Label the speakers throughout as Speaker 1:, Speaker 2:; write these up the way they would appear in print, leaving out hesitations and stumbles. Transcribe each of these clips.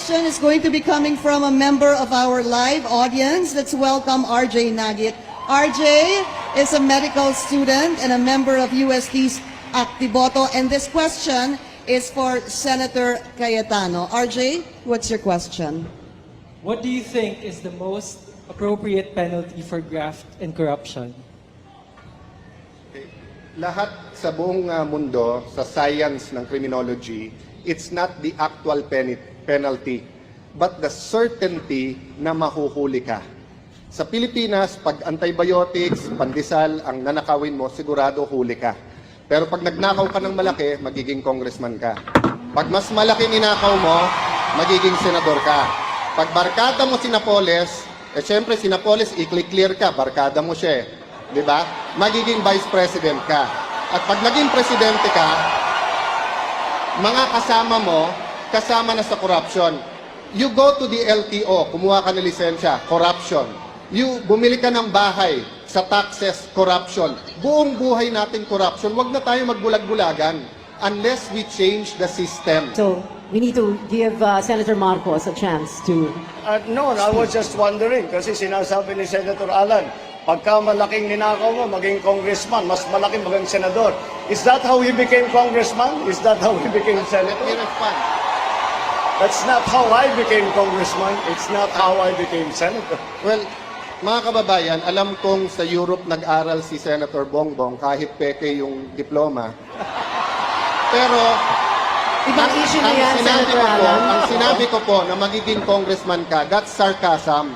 Speaker 1: question is going to be coming from a member of our live audience. Let's welcome RJ Nagit. RJ is a medical student and a member of UST's Actiboto, and this question is for Senator Cayetano. RJ, what's your question?
Speaker 2: What do you think is the most appropriate penalty for graft and corruption?
Speaker 3: Lahat sa buong mundo, sa science ng criminology, it's not the actual penalty, but the certainty na mahuhuli ka. Sa Pilipinas, pag antibiotics, pandesal, ang nanakawin mo, sigurado huli ka. Pero pag nagnakaw ka ng malaki, magiging congressman ka. Pag mas malaki ninakaw mo, magiging senador ka. Pag barkada mo si Napoles, syempre si Napoles, i-clear ka, barkada mo siya eh. Di ba? Magiging vice president ka. At pag naging presidente ka, mga kasama mo, kasama na sa corruption. You go to the LTO, kumuha ka ng lisensya, corruption. You bumili ka ng bahay, sa taxes, corruption. Buong buhay natin corruption. Huwag na tayo magbulag-bulagan unless we change the system.
Speaker 4: So, we need to give Senator Marcos a chance to...
Speaker 5: No, I was just wondering, kasi sinasabi ni Senator Alan, pagka malaking ninakaw mo, maging congressman, mas malaking maging senador. Is that how he became congressman? Is that how he became senator?
Speaker 3: Let me respond.
Speaker 5: That's not how I became congressman. It's not how I became senator.
Speaker 3: Well, mga kababayan, alam kong sa Europe nag-aral si Senator Bongbong kahit peke yung diploma. Pero
Speaker 4: Ibang issue na yan, Senator Alan.
Speaker 3: ang sinabi ko po na magiging congressman ka, that's sarcasm.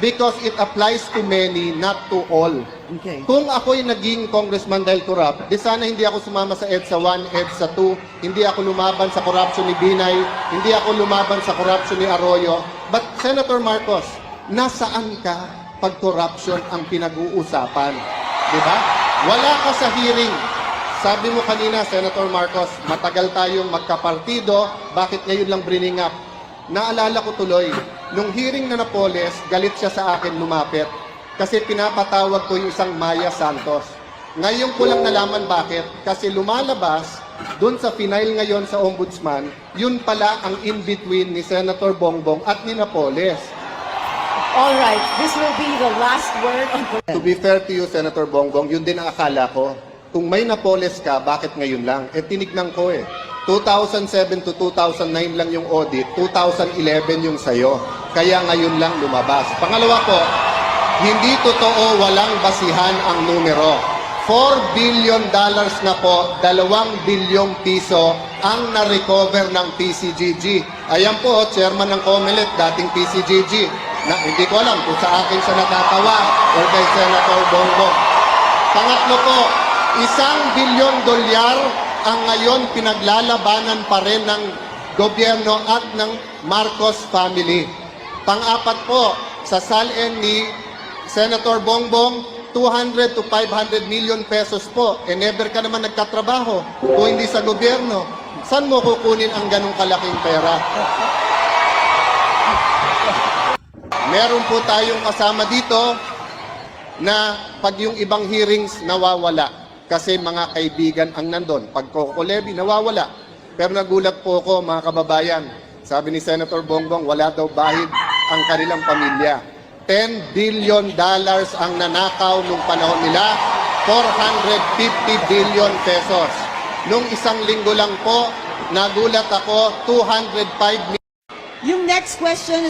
Speaker 3: Because it applies to many, not to all.
Speaker 1: Okay.
Speaker 3: Kung ako'y naging congressman dahil corrupt, di sana hindi ako sumama sa EDSA 1, EDSA 2, hindi ako lumaban sa corruption ni Binay, hindi ako lumaban sa corruption ni Arroyo. But Senator Marcos, nasaan ka pag corruption ang pinag-uusapan? Di ba? Wala ka sa hearing. Sabi mo kanina, Senator Marcos, matagal tayong magkapartido, bakit ngayon lang bringing up? Naalala ko tuloy, nung hearing na Napoles, galit siya sa akin lumapit kasi pinapatawag ko yung isang Maya Santos. Ngayon ko lang nalaman bakit, kasi lumalabas dun sa final ngayon sa Ombudsman, yun pala ang in-between ni Senator Bongbong at ni Napoles.
Speaker 4: All right, this will be the last word on the...
Speaker 3: To be fair to you, Senator Bongbong, yun din ang akala ko. Kung may Napoles ka, bakit ngayon lang? Tinignan ko 2007 to 2009 lang yung audit, 2011 yung sayo. Kaya ngayon lang lumabas. Pangalawa po, hindi totoo walang basihan ang numero. $4 billion na po, 2 bilyong piso ang na-recover ng PCGG. Ayan po, chairman ng COMELEC, dating PCGG. Na, hindi ko alam kung sa akin siya natatawa o kay Senator Bongbong. Pangatlo po, $1 billion ang ngayon pinaglalabanan pa rin ng gobyerno at ng Marcos family. Pang-apat po, sa salin ni Senator Bongbong, 200 to 500 million pesos po. Never ka naman nagtatrabaho kung hindi sa gobyerno. Saan mo kukunin ang ganong kalaking pera? Meron po tayong kasama dito na pag yung ibang hearings nawawala. Kasi mga kaibigan ang nandun. Pag Coco-Levy, nawawala. Pero nagulat po ako, mga kababayan. Sabi ni Senator Bongbong, wala daw bahid ang kanilang pamilya. $10 billion ang nanakaw nung panahon nila. 450 billion pesos. Nung isang linggo lang po, nagulat ako, 205 million.
Speaker 1: Yung next question is